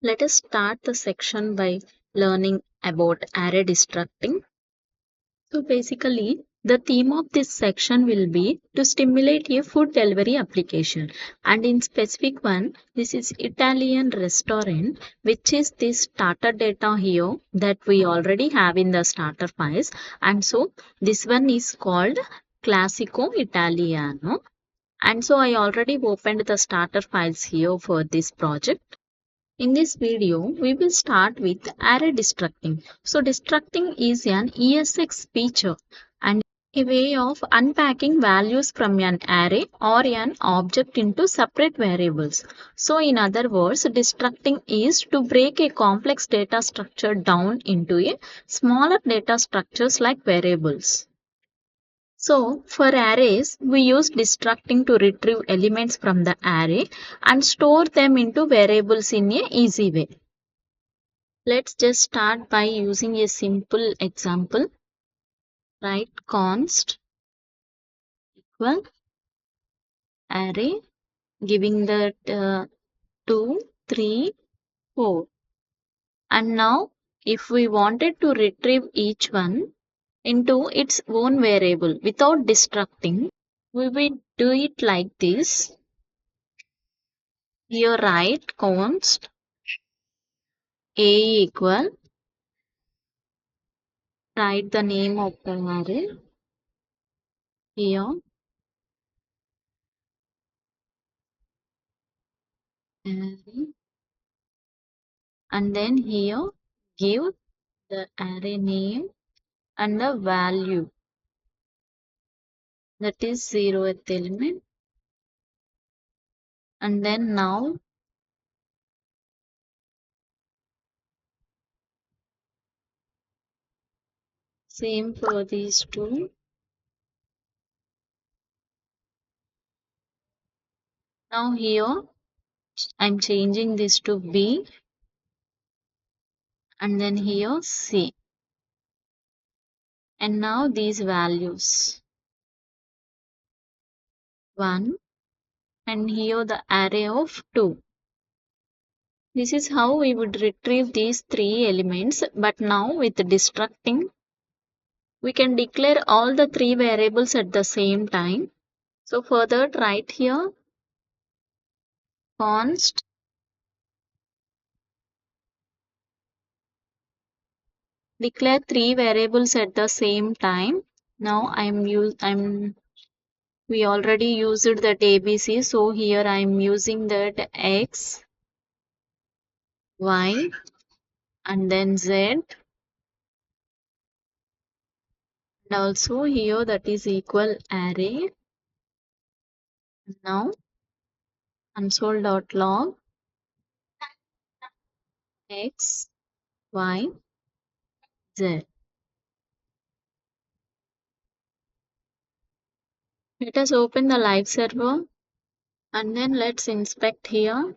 Let us start the section by learning about array destructing. So basically, the theme of this section will be to stimulate a food delivery application. And in specific one, this is Italian restaurant, which is this starter data here that we already have in the starter files. And so this one is called Classico Italiano. And so I already opened the starter files here for this project. In this video, we will start with array destructing. So destructing is an ESX feature and a way of unpacking values from an array or an object into separate variables. So in other words, destructing is to break a complex data structure down into a smaller data structures like variables. So for arrays, we use destructing to retrieve elements from the array and store them into variables in a easy way. Let's just start by using a simple example. Write const equal array giving that 2, 3, 4. And now if we wanted to retrieve each one into its own variable without destructing, we will do it like this. Here write const a equal, write the name of the array here, array, and then here give the array name and the value, that is 0th element. And then now same for these two. Now here I'm changing this to B and then here C. And now these values 1 and here the array of 2. This is how we would retrieve these three elements, but now with destructing, we can declare all the three variables at the same time. So for that, write here const declare three variables at the same time. Now we already used that ABC, so here I'm using that X, Y, and then Z, and also here that is equal array. Now console.log X, Y, Z. Let us open the live server and then let's inspect here.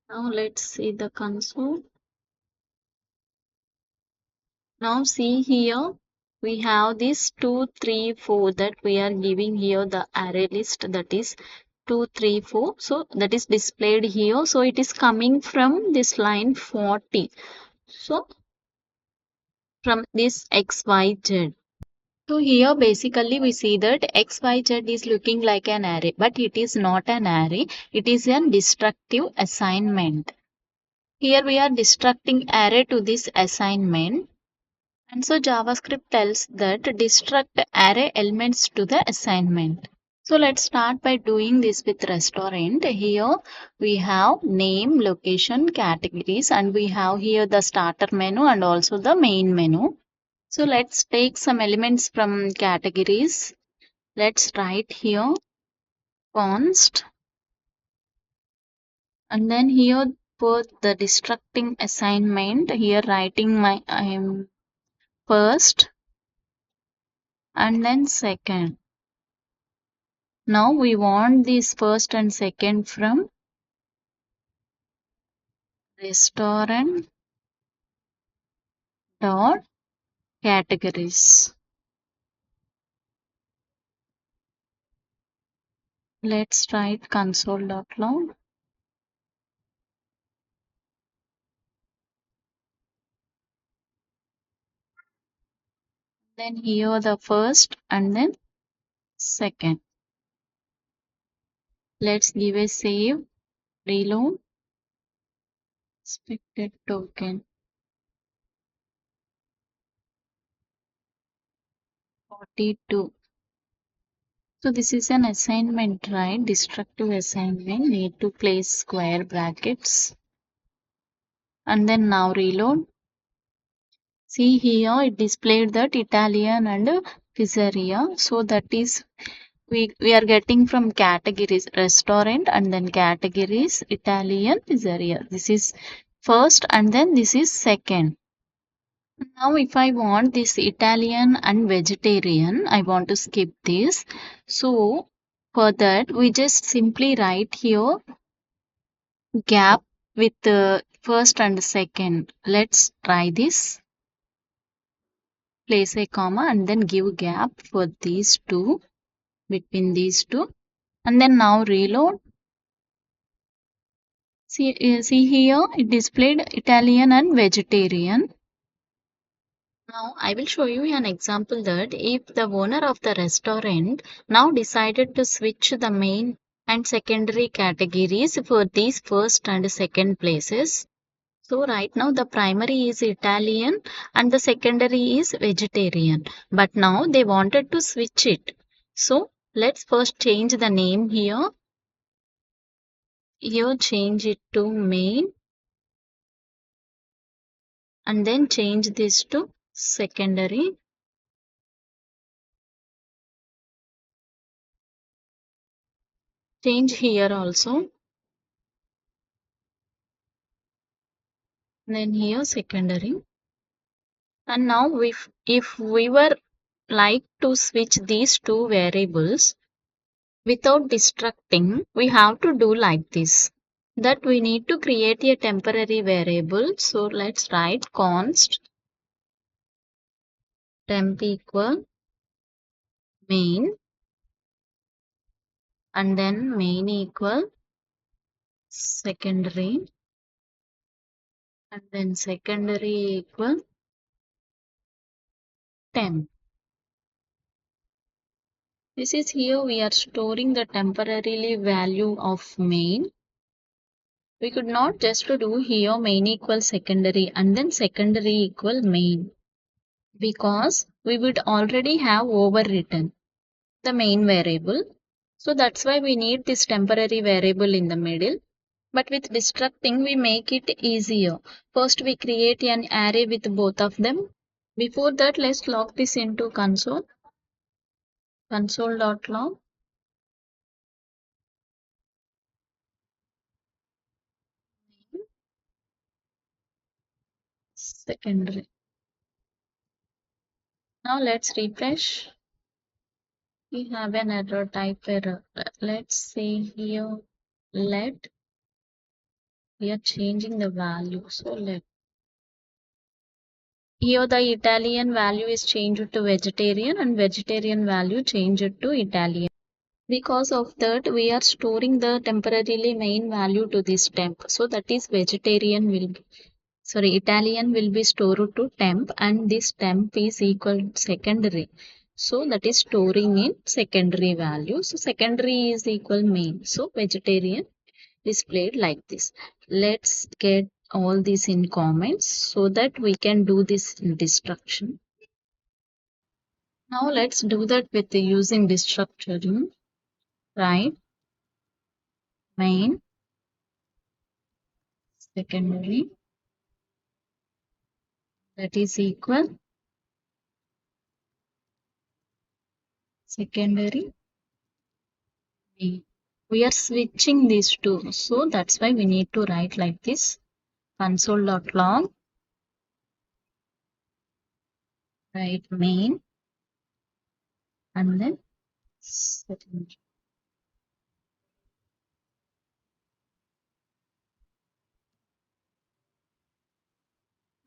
Now let's see the console. Now see here we have this 2, 3, 4 that we are giving here the array list, that is 2, 3, 4. So that is displayed here. So it is coming from this line 40. So from this XYZ. So here basically we see that XYZ is looking like an array, but it is not an array. It is a destructive assignment. Here we are destructing array to this assignment. And so JavaScript tells that destruct array elements to the assignment. So let's start by doing this with restaurant. Here we have name, location, categories, and we have here the starter menu and also the main menu. So let's take some elements from categories. Let's write here const, and then here for the destructing assignment, here writing my first and then second. Now we want this first and second from restaurant dot categories. Let's write console.log. Then here the first and then second. Let's give a save, reload, expected token 42. So this is an assignment, right? Destructive assignment. Need to place square brackets. And then now reload. See here it displayed that Italian and pizzeria. So that is we are getting from categories restaurant and then categories Italian pizzeria. This is first and then this is second. Now if I want this Italian and vegetarian, I want to skip this. So for that we just simply write here gap with the first and second. Let's try this. Place a comma and then give gap for these two, between these two. And then now reload. See here it displayed Italian and vegetarian. Now I will show you an example that if the owner of the restaurant now decided to switch the main and secondary categories for these first and second places. So right now the primary is Italian and the secondary is vegetarian. But now they wanted to switch it. So let's first change the name here. Here change it to main and then change this to secondary. Change here also. Then here secondary. And now if we were like to switch these two variables without destructing, we have to do like this. That we need to create a temporary variable. So let's write const temp equal main and then main equal secondary and then secondary equal temp. This is here we are storing the temporarily value of main. We could not just do here main equal secondary and then secondary equal main because we would already have overwritten the main variable. So that's why we need this temporary variable in the middle. But with destructing, we make it easier. First, we create an array with both of them. Before that, let's log this into console. Console.log. Secondary. Now let's refresh. We have an error type error. Let's say here, let. We are changing the value. So let. Here the Italian value is changed to vegetarian and vegetarian value changed to Italian. Because of that, we are storing the temporarily main value to this temp. So that is vegetarian will be, sorry, Italian will be stored to temp and this temp is equal to secondary. So that is storing in secondary value. So secondary is equal main. So vegetarian displayed like this. Let's get all these in comments so that we can do this destruction. Now let's do that with the using destructuring, right? Main, secondary, that is equal secondary main. We are switching these two, so that's why we need to write like this console.log, write main and then secondary.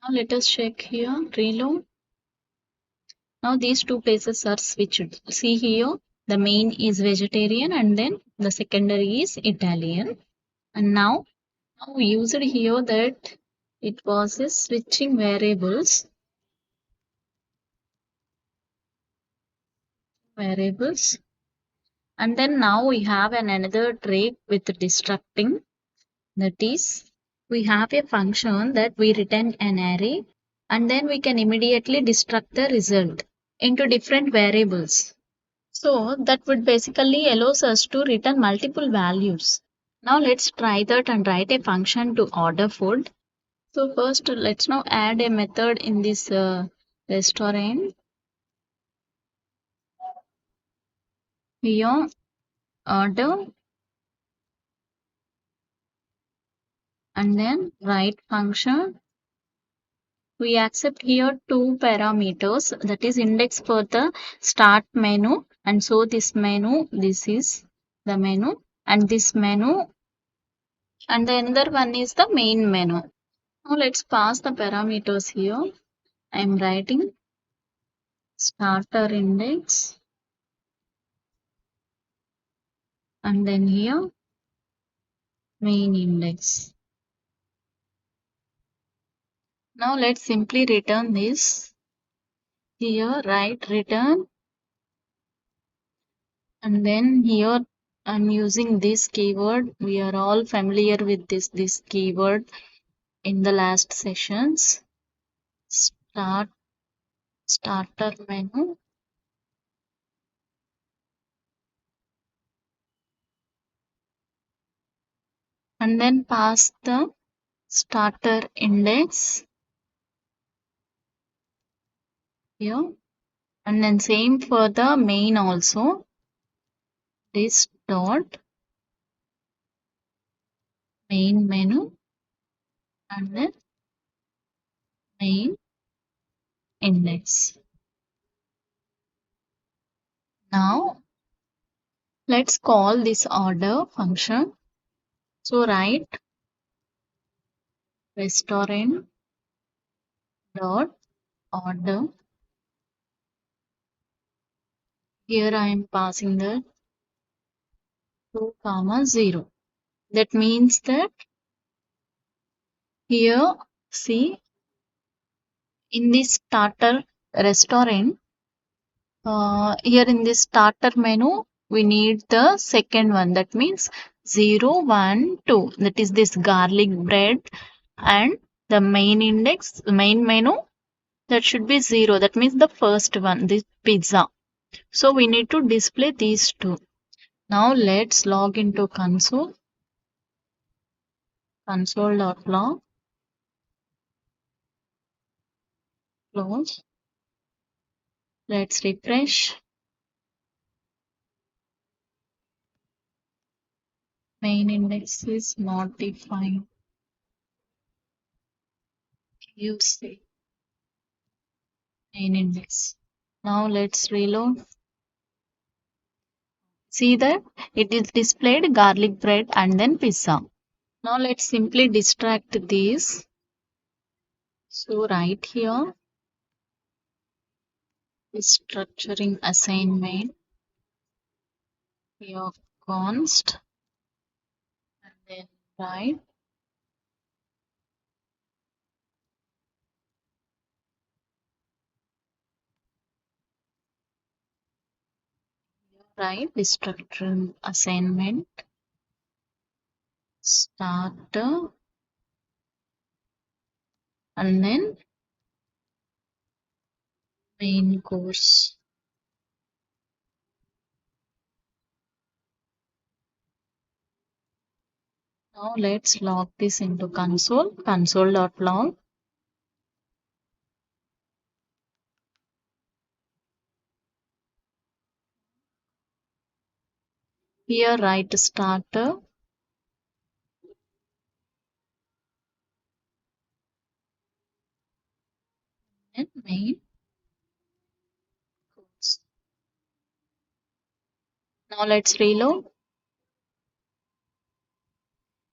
Now let us check here, reload. Now these two places are switched. See here, The main is vegetarian and then the secondary is Italian. And now we used here that it was a switching variables. And then now we have another trait with destructing. That is, we have a function that we return an array and then we can immediately destruct the result into different variables. So that would basically allows us to return multiple values. Now let's try that and write a function to order food. So first let's now add a method in this restaurant. Here order and then write function. We accept here two parameters, that is index for the start menu, and so this menu, this is the menu, and this menu, and the another one is the main menu. Now let's pass the parameters here. I am writing starter index and then here main index. Now let's simply return this. Here write return and then here I'm using this keyword. We are all familiar with this keyword in the last sessions. Starter menu and then pass the starter index here and then same for the main also. This dot main menu and then main index. Now let's call this order function. So write restaurant dot order. Here I am passing the 2 comma 0. That means that here see in this starter restaurant, here in this starter menu, we need the second one. That means 0, 1, 2. That is this garlic bread and the main index, main menu, that should be 0. That means the first one, this pizza. So we need to display these two. Now let's log into console.log, close. Let's refresh. Main index is not defined. You see main index. Now let's reload. See that it is displayed garlic bread and then pizza. Now let's simply distract these. So right here, structuring assignment, here const, and then write destructuring assignment, starter, and then main course. Now let's log this into console.log. Here write starter and main course. Now let's reload.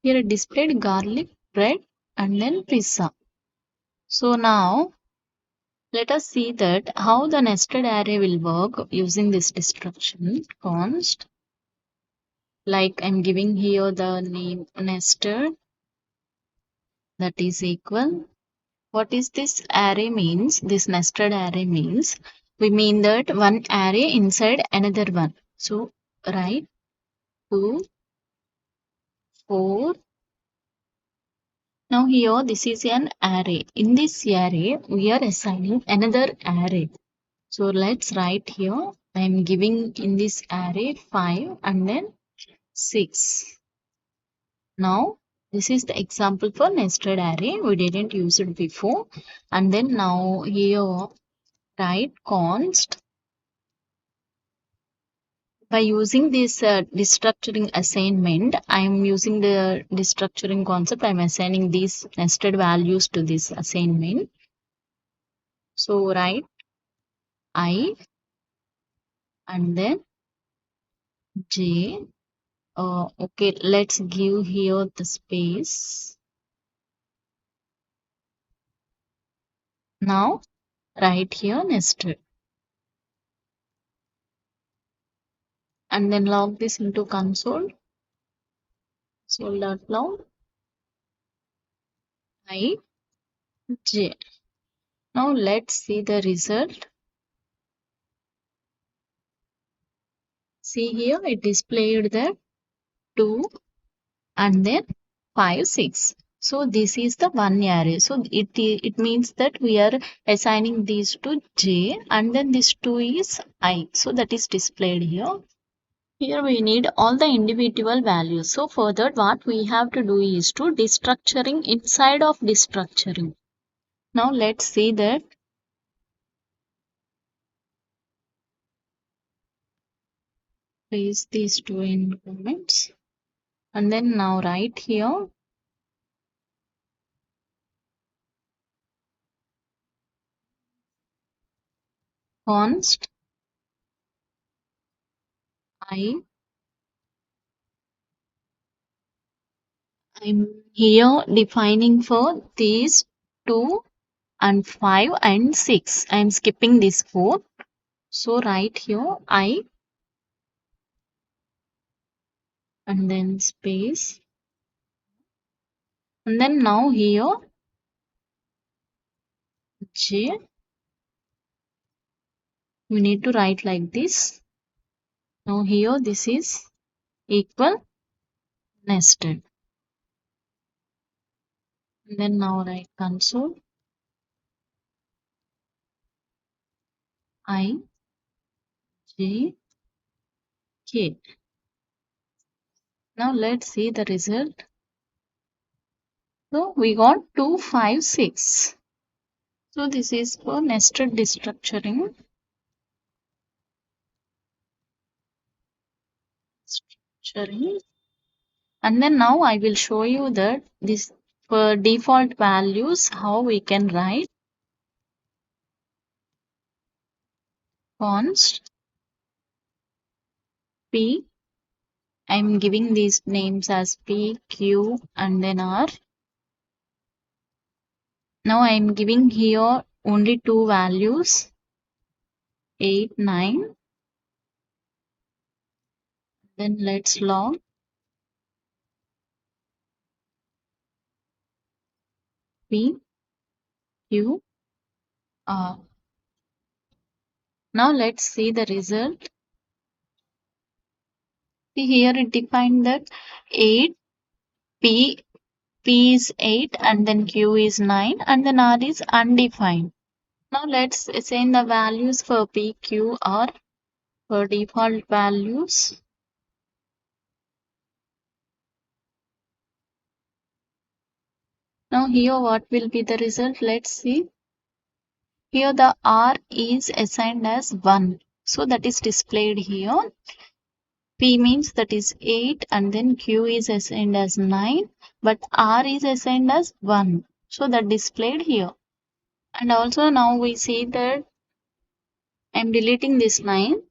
Here it displayed garlic bread and then pizza. So now Let us see that how the nested array will work using this destruction const. Like I'm giving here the name nested, that is equal. What is this array means? This nested array means we mean that one array inside another one. So write 2, 4. Now here this is an array. In this array we are assigning another array. So let's write here. I am giving in this array 5 and then 6. Now this is the example for nested array. We didn't use it before. And then now here write const. By using this destructuring assignment, I am using the destructuring concept. I am assigning these nested values to this assignment. So write I and then j. Okay, let's give here the space. Now write here nested and then log this into console. Console.log I j. Now let's see the result. See here it displayed the 2 and then 5, 6. So this is the one array. So it means that we are assigning these to j and then this 2 is I. So that is displayed here. Here we need all the individual values. So further what we have to do is to destructuring inside of destructuring. Now let's see that. Place these two in comments. And then now write here const I. I'm here defining for these 2 and 5 and 6. I'm skipping this 4. So write here I and then space. And then now here j. We need to write like this. Now here this is equal nested. And then now write console I j k. Now let's see the result. So we got 2, 5, 6. So this is for nested destructuring. And then now I will show you that this for default values how we can write const p. I'm giving these names as p, q and then r. Now I'm giving here only two values 8, 9. Then let's log p, q, r. Now let's see the result. See here it defined that 8 p is 8 and then q is 9 and then r is undefined. Now let's assign the values for p, q, r for default values. Now here what will be the result? Let's see. Here the r is assigned as 1. So that is displayed here. P means that is 8 and then q is assigned as 9 but r is assigned as 1. So that displayed here. And also now we see that I'm deleting this 9.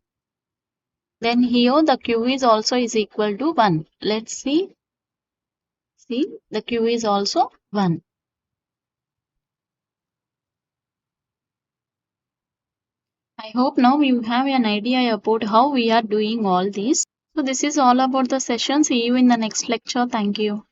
Then here the q is also is equal to 1. Let's see. See the q is also 1. I hope now you have an idea about how we are doing all these. So this is all about the session. See you in the next lecture. Thank you.